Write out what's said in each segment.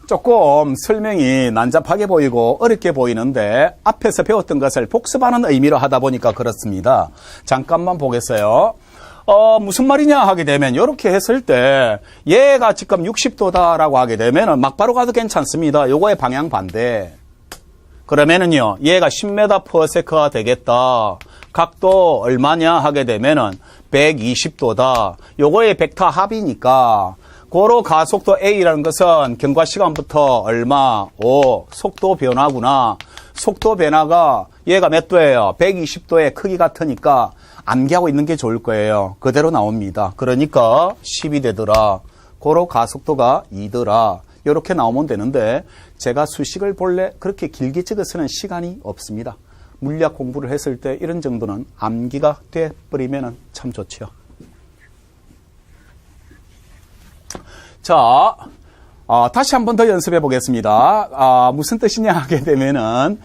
조금 설명이 난잡하게 보이고 어렵게 보이는데 앞에서 배웠던 것을 복습하는 의미로 하다 보니까 그렇습니다. 잠깐만 보겠어요. 무슨 말이냐 하게 되면 이렇게 했을 때 얘가 지금 60도다라고 하게 되면 막바로 가도 괜찮습니다. 요거의 방향 반대. 그러면은요, 얘가 10m/s가 되겠다. 각도 얼마냐 하게 되면은 120도다. 요거의 벡터 합이니까 고로 가속도 A라는 것은 경과 시간부터 얼마? 5. 속도 변화구나. 속도 변화가 얘가 몇 도예요? 120도의 크기 같으니까 암기하고 있는 게 좋을 거예요. 그대로 나옵니다. 그러니까 10이 되더라. 고로 가속도가 2더라. 이렇게 나오면 되는데 제가 수식을 본래 그렇게 길게 적어서는 시간이 없습니다. 물리학 공부를 했을 때 이런 정도는 암기가 돼버리면 참 좋죠. 자, 다시 한 번 더 연습해 보겠습니다. 무슨 뜻이냐 하게 되면은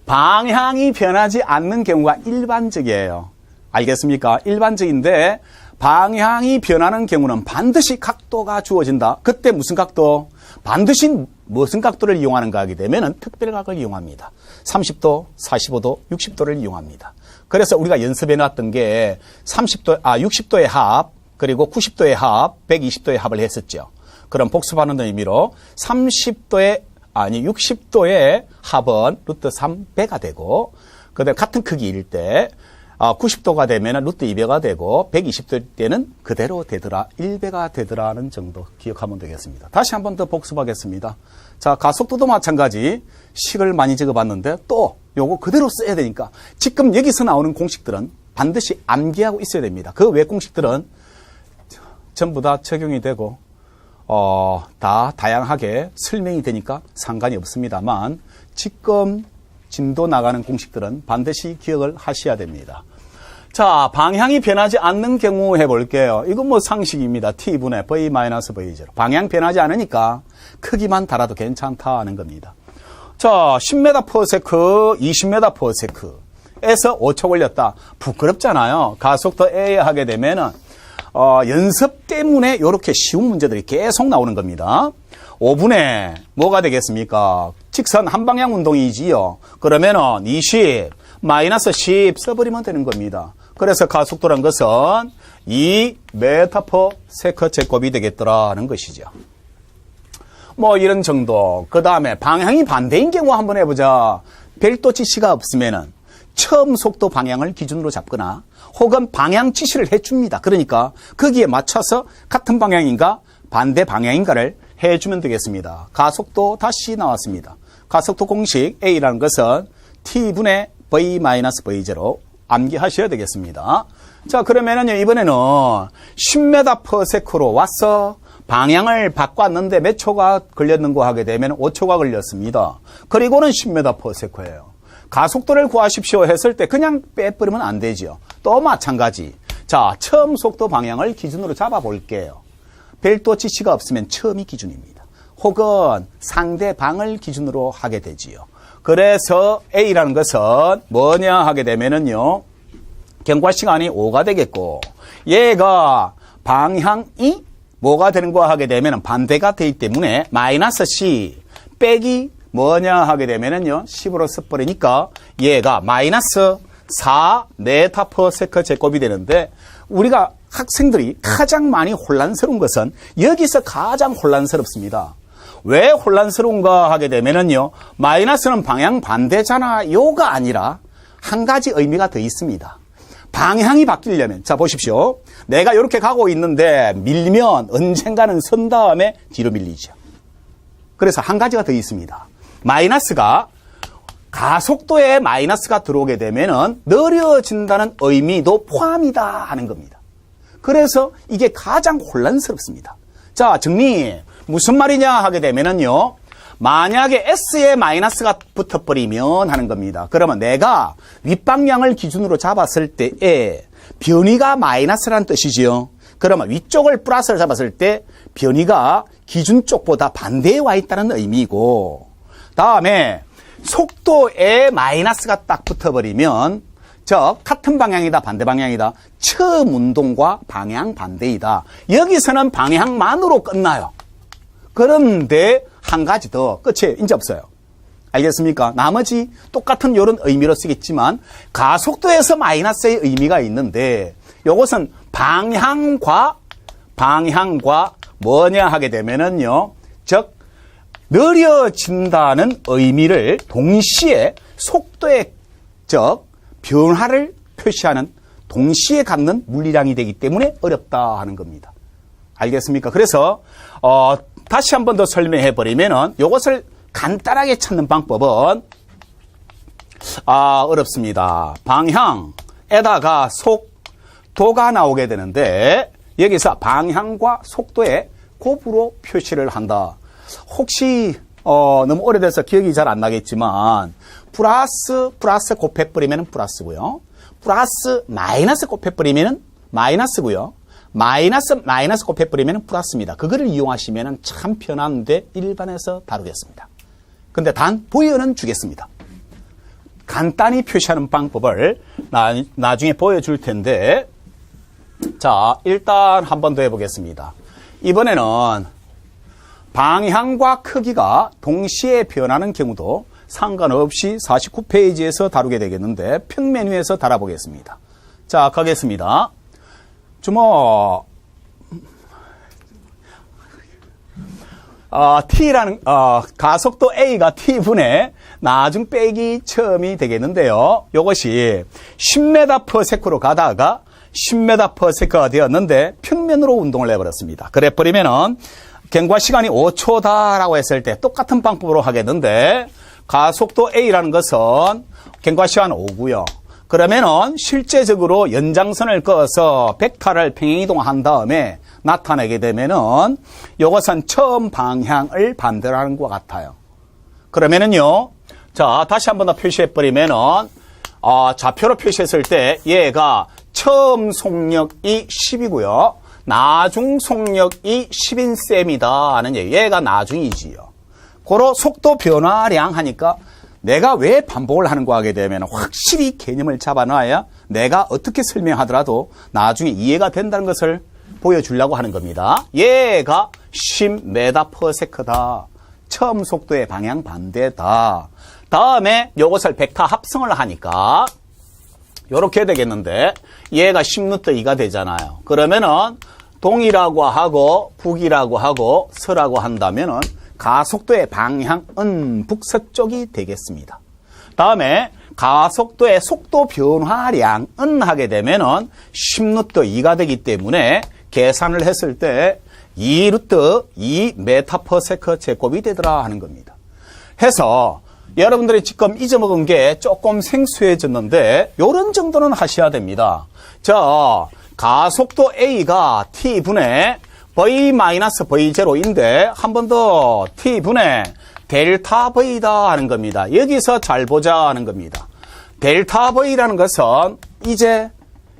방향이 변하지 않는 경우가 일반적이에요. 알겠습니까? 일반적인데 방향이 변하는 경우는 반드시 각도가 주어진다. 그때 무슨 각도? 반드시 무슨 각도를 이용하는가 하게 되면 특별각을 이용합니다. 30도, 45도, 60도를 이용합니다. 그래서 우리가 연습해 놨던 게 60도의 합, 그리고 90도의 합, 120도의 합을 했었죠. 그럼 복습하는 의미로 60도의 합은 루트 3배가 되고, 그 다음에 같은 크기일 때 90도가 되면 루트 2배가 되고 120도일 때는 그대로 되더라, 1배가 되더라는 정도 기억하면 되겠습니다. 다시 한 번 더 복습하겠습니다. 자, 가속도도 마찬가지 식을 많이 적어봤는데 또 요거 그대로 써야 되니까 지금 여기서 나오는 공식들은 반드시 암기하고 있어야 됩니다. 그 외 공식들은 전부 다 적용이 되고 다 다양하게 설명이 되니까 상관이 없습니다만 지금 진도 나가는 공식들은 반드시 기억을 하셔야 됩니다. 자, 방향이 변하지 않는 경우 해볼게요. 이건 뭐 상식입니다. T분의 V-V0. 방향 변하지 않으니까 크기만 달아도 괜찮다는 겁니다. 자, 10m/s, 20m/s에서 5초 걸렸다. 부끄럽잖아요. 가속도 A 하게 되면은 연습 때문에 이렇게 쉬운 문제들이 계속 나오는 겁니다. 5분의 뭐가 되겠습니까? 직선 한방향 운동이지요. 그러면은 20 마이너스 10 써버리면 되는 겁니다. 그래서 가속도란 것은 2m/s 제곱이 되겠더라는 것이죠. 뭐 이런 정도. 그 다음에 방향이 반대인 경우 한번 해보자. 별도 지시가 없으면은 처음 속도 방향을 기준으로 잡거나 혹은 방향 지시를 해줍니다. 그러니까 거기에 맞춰서 같은 방향인가 반대 방향인가를 해주면 되겠습니다. 가속도 다시 나왔습니다. 가속도 공식 A라는 것은 T분의 V-V0 암기하셔야 되겠습니다. 자, 그러면은 이번에는 10m/s로 왔어. 방향을 바꿨는데 몇 초가 걸렸는가 하게 되면 5초가 걸렸습니다. 그리고는 10m/s예요. 가속도를 구하십시오 했을 때 그냥 빼버리면 안 되죠. 또 마찬가지. 자, 처음 속도 방향을 기준으로 잡아 볼게요. 별도 지시가 없으면 처음이 기준입니다. 혹은 상대방을 기준으로 하게 되지요. 그래서 A라는 것은 뭐냐 하게 되면은요, 경과 시간이 5가 되겠고, 얘가 방향이 뭐가 되는가 하게 되면 반대가 되기 때문에 마이너스 C 빼기 뭐냐 하게 되면은요, 10으로 써버리니까 얘가 마이너스 4m/s 제곱이 되는데, 우리가 학생들이 가장 많이 혼란스러운 것은 여기서 가장 혼란스럽습니다. 왜 혼란스러운가 하게 되면은요, 마이너스는 방향 반대잖아. 요가 아니라 한 가지 의미가 더 있습니다. 방향이 바뀌려면, 자, 보십시오. 내가 이렇게 가고 있는데 밀리면 언젠가는 선 다음에 뒤로 밀리죠. 그래서 한 가지가 더 있습니다. 마이너스가 가속도에 마이너스가 들어오게 되면은 느려진다는 의미도 포함이다 하는 겁니다. 그래서 이게 가장 혼란스럽습니다. 자, 정리. 무슨 말이냐 하게 되면은요, 만약에 S에 마이너스가 붙어버리면 하는 겁니다. 그러면 내가 윗방향을 기준으로 잡았을 때에 변위가 마이너스라는 뜻이지요. 그러면 위쪽을 플러스를 잡았을 때 변위가 기준 쪽보다 반대에 와 있다는 의미고, 다음에 속도에 마이너스가 딱 붙어버리면, 즉 같은 방향이다 반대 방향이다, 처음 운동과 방향 반대이다. 여기서는 방향만으로 끝나요. 그런데 한 가지 더 끝에 이제 없어요. 알겠습니까? 나머지 똑같은 이런 의미로 쓰겠지만 가속도에서 마이너스의 의미가 있는데 이것은 방향과 뭐냐 하게 되면은요, 즉 느려진다는 의미를 동시에 속도의 즉 변화를 표시하는 동시에 갖는 물리량이 되기 때문에 어렵다 하는 겁니다. 알겠습니까? 그래서 다시 한 번 더 설명해 버리면은 이것을 간단하게 찾는 방법은 어렵습니다. 방향에다가 속도가 나오게 되는데 여기서 방향과 속도에 곱으로 표시를 한다. 혹시 너무 오래돼서 기억이 잘 안 나겠지만 플러스 곱해버리면 플러스고요. 플러스 마이너스 곱해버리면 마이너스고요. 마이너스 곱해버리면 플러스입니다. 그거를 이용하시면 참 편한데 일반에서 다루겠습니다. 근데 단 보여는 주겠습니다. 간단히 표시하는 방법을 나중에 보여줄 텐데, 자, 일단 한 번 더 해보겠습니다. 이번에는 방향과 크기가 동시에 변하는 경우도 상관없이 49페이지에서 다루게 되겠는데 평메뉴에서 달아보겠습니다. 자, 가겠습니다. T라는 가속도 A가 T분의 나중 빼기 처음이 되겠는데요. 이것이 10m/s로 가다가 10m/s가 되었는데 평면으로 운동을 해버렸습니다. 그래 버리면은 경과 시간이 5초다라고 했을 때 똑같은 방법으로 하겠는데 가속도 A라는 것은 경과 시간 5고요. 그러면은 실제적으로 연장선을 그어서 벡터를 평행이동한 다음에 나타내게 되면은 이것은 처음 방향을 반대로 하는 것 같아요. 그러면은요, 자, 다시 한 번 더 표시해버리면은, 좌표로 표시했을 때 얘가 처음 속력이 10이고요. 나중 속력이 10인 셈이다 하는 얘기. 얘가 나중이지요. 고로 속도 변화량 하니까 내가 왜 반복을 하는 거 하게 되면 확실히 개념을 잡아놔야 내가 어떻게 설명하더라도 나중에 이해가 된다는 것을 보여주려고 하는 겁니다. 얘가 10m/s다. 처음 속도의 방향 반대다. 다음에 이것을 벡터 합성을 하니까 이렇게 되겠는데 얘가 10루트2가 되잖아요. 그러면은 동이라고 하고 북이라고 하고 서라고 한다면은 가속도의 방향은 북서쪽이 되겠습니다. 다음에 가속도의 속도 변화량은 하게 되면은 10루트2가 되기 때문에 계산을 했을 때 2루트2m/s 제곱이 되더라 하는 겁니다. 해서 여러분들이 지금 잊어먹은 게 조금 생소해졌는데 이런 정도는 하셔야 됩니다. 자, 가속도 A가 T분의 V-V0인데 한 번 더 T분의 델타 V다 하는 겁니다. 여기서 잘 보자 하는 겁니다. 델타 V라는 것은 이제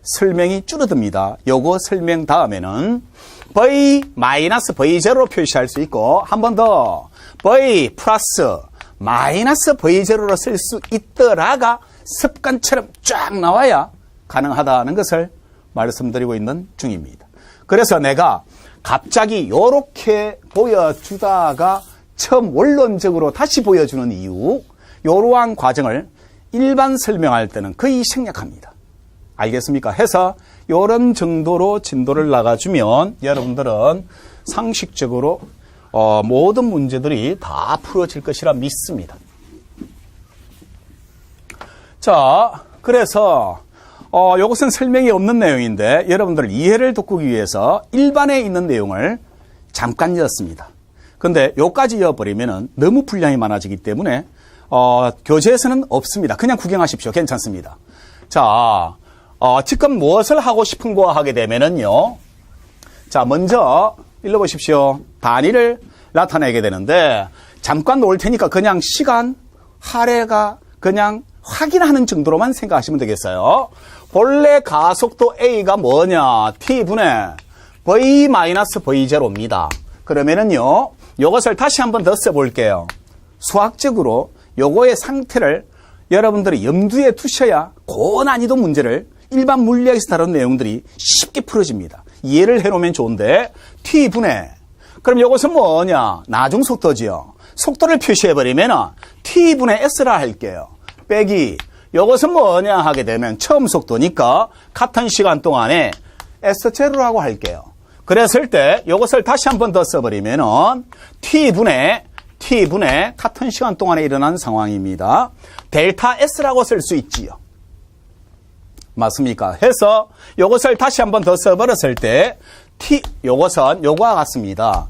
설명이 줄어듭니다. 요거 설명 다음에는 V-V0로 표시할 수 있고 한 번 더 V 플러스 마이너스 V0로 쓸 수 있더라가 습관처럼 쫙 나와야 가능하다는 것을 말씀드리고 있는 중입니다. 그래서 내가 갑자기 요렇게 보여주다가 처음 원론적으로 다시 보여주는 이유, 이러한 과정을 일반 설명할 때는 거의 생략합니다. 알겠습니까? 해서 이런 정도로 진도를 나가주면 여러분들은 상식적으로 모든 문제들이 다 풀어질 것이라 믿습니다. 자, 그래서 이것은 설명이 없는 내용인데 여러분들 이해를 돕기 위해서 일반에 있는 내용을 잠깐 이었습니다. 근데 요까지 이어버리면 너무 분량이 많아지기 때문에 교재에서는 없습니다. 그냥 구경하십시오. 괜찮습니다. 자, 지금 무엇을 하고 싶은 거 하게 되면은요. 자, 먼저 읽어보십시오. 단위를 나타내게 되는데 잠깐 놓을 테니까 그냥 시간 할애가 그냥 확인하는 정도로만 생각하시면 되겠어요. 본래 가속도 A가 뭐냐? T분의 V-V0입니다. 그러면은요, 요것을 다시 한번 더 써볼게요. 수학적으로 요거의 상태를 여러분들이 염두에 두셔야 고난이도 문제를 일반 물리학에서 다룬 내용들이 쉽게 풀어집니다. 이해를 해놓으면 좋은데, T분의, 그럼 요것은 뭐냐? 나중속도지요. 속도를 표시해버리면 t분의 s라 할게요. 빼기. 이것은 뭐냐 하게 되면 처음 속도니까 같은 시간 동안에 S0라고 할게요. 그랬을 때 이것을 다시 한 번 더 써버리면 t분의 같은 시간 동안에 일어난 상황입니다. 델타 S라고 쓸 수 있지요. 맞습니까? 해서 이것을 다시 한 번 더 써버렸을 때 요것은 요거와 같습니다.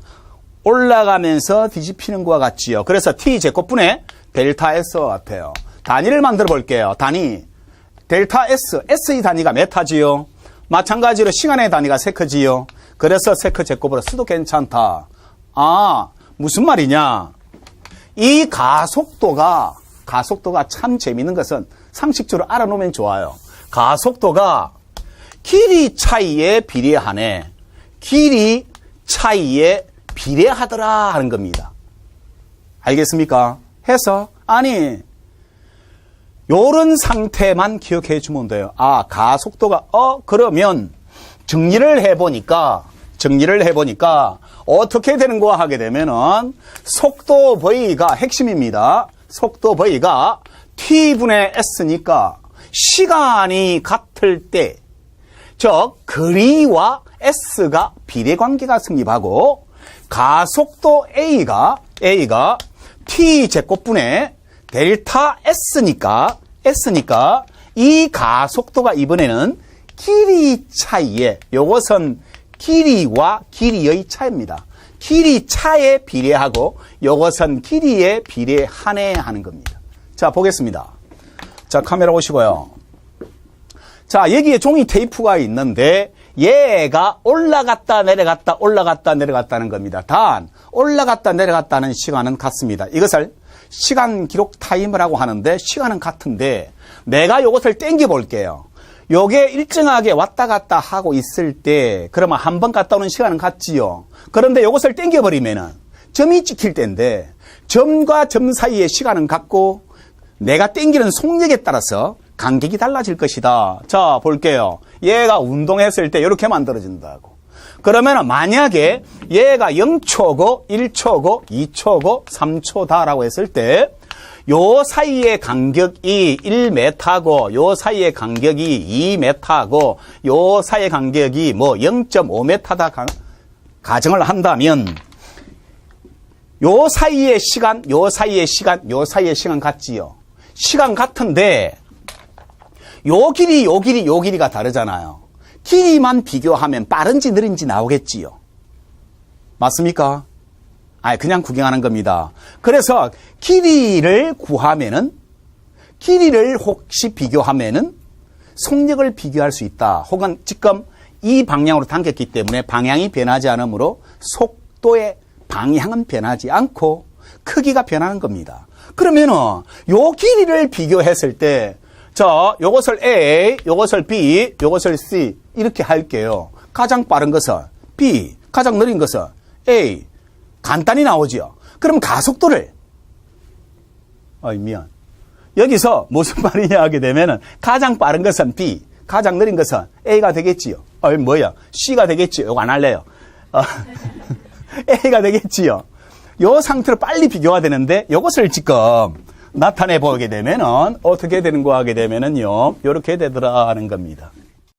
올라가면서 뒤집히는 것과 같지요. 그래서 t제곱분의 델타 S와 같아요. 단위를 만들어 볼게요. 단위. 델타 S, S의 단위가 메타지요. 마찬가지로 시간의 단위가 세크지요. 그래서 세크 제곱으로 써도 괜찮다. 아, 무슨 말이냐. 이 가속도가 참 재미있는 것은 상식적으로 알아놓으면 좋아요. 가속도가 길이 차이에 비례하네. 길이 차이에 비례하더라 하는 겁니다. 알겠습니까? 해서 아니 요런 상태만 기억해 주면 돼요. 아, 가속도가 그러면 정리를 해보니까 어떻게 되는 거 하게 되면은 속도 V가 핵심입니다. 속도 V가 T분의 S니까 시간이 같을 때, 즉 거리와 S가 비례관계가 성립하고 가속도 A가 T제곱분의 델타 S니까 이 가속도가 이번에는 길이 차이에, 요것은 길이와 길이의 차이입니다. 길이 차에 비례하고 요것은 길이에 비례하네 하는 겁니다. 자, 보겠습니다. 자, 카메라 오시고요. 자, 여기에 종이 테이프가 있는데 얘가 올라갔다 내려갔다는 겁니다. 단 올라갔다 내려갔다는 시간은 같습니다. 이것을 시간 기록 타임이라고 하는데 시간은 같은데 내가 이것을 땡겨 볼게요. 요게 일정하게 왔다 갔다 하고 있을 때 그러면 한 번 갔다 오는 시간은 같지요. 그런데 이것을 땡겨 버리면은 점이 찍힐 때인데 점과 점 사이의 시간은 같고 내가 땡기는 속력에 따라서 간격이 달라질 것이다. 자, 볼게요. 얘가 운동했을 때 이렇게 만들어진다고. 그러면 만약에 얘가 0초고 1초고 2초고 3초다라고 했을 때 요 사이의 간격이 1m고 요 사이의 간격이 2m고 요 사이의 간격이 뭐 0.5m다 가정을 한다면 요 사이의 시간 같지요. 시간 같은데 요 길이가 다르잖아요. 길이만 비교하면 빠른지 느린지 나오겠지요. 맞습니까? 아니, 그냥 구경하는 겁니다. 그래서 길이를 혹시 비교하면은 속력을 비교할 수 있다. 혹은 지금 이 방향으로 당겼기 때문에 방향이 변하지 않으므로 속도의 방향은 변하지 않고 크기가 변하는 겁니다. 그러면은 요 길이를 비교했을 때 자, 요것을 A, 요것을 B, 요것을 C 이렇게 할게요. 가장 빠른 것은 B, 가장 느린 것은 A. 간단히 나오지요. 그럼 가속도를 여기서 무슨 말이냐 하게 되면은 가장 빠른 것은 B, 가장 느린 것은 A가 되겠지요. C가 되겠지요. 이거 안 할래요. A가 되겠지요. 요 상태로 빨리 비교가 되는데 요것을 지금 나타내 보게 되면은 어떻게 되는 거 하게 되면은요. 요렇게 되더라 하는 겁니다.